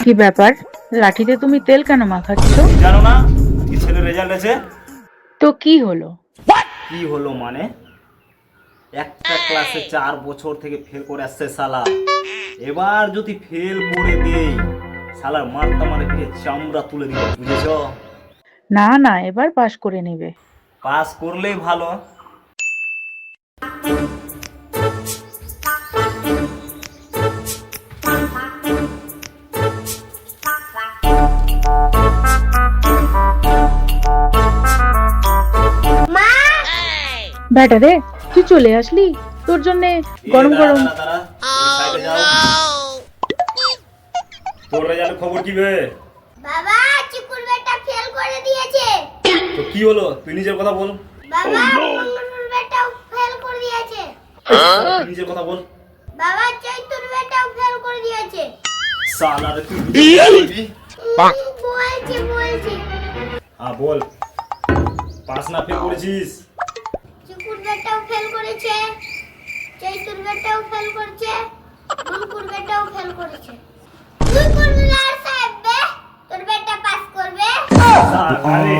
কি ব্যাপার, লাঠিতে তুমি তেল কেন মাখাচ্ছ? জানো না কি ছেলের রেজাল্ট আছে? তো কি হলো? কি হলো মানে, একটা ক্লাসে 4 বছর থেকে ফেল করে আসছে শালা। এবার যদি ফেল করে দেই, শালার মারতা মারে ফিরে চামড়া তুলে দিব, বুঝেছো? না না, এবার পাশ করে নেবে। পাস করলেই ভালো। বেটা রে, তুই চলে আসলি? তোর জন্যে গরম দাঁড়া, গরম। দাঁড়া, দাঁড়া, ওই সাইডে যাও। তোর রেজাল্টের খবর কি বে? বাবা, চিকুর বেটা ফেল করে দিয়েছে। তো কি হলো, তুই নিজের কথা বল। বাবা, মঙ্গলুর বেটাও ফেল করে দিয়েছে। তুই নিজের কথা বল। বাবা, চৈতুর বেটাও ফেল করে দিয়েছে। শালা রে, তুই বুঝতে পারবি? বলছি। হ্যাঁ বল, পাস না ফেল করেছিস? চিকুর বেটাও ফেল করেছে, চৈতুর বেটাও ফেল করেছে, বুলকুর বেটাও ফেল করেছে। তুই করবি না সাহেব বে, তোর বেটা পাস করবে। আরে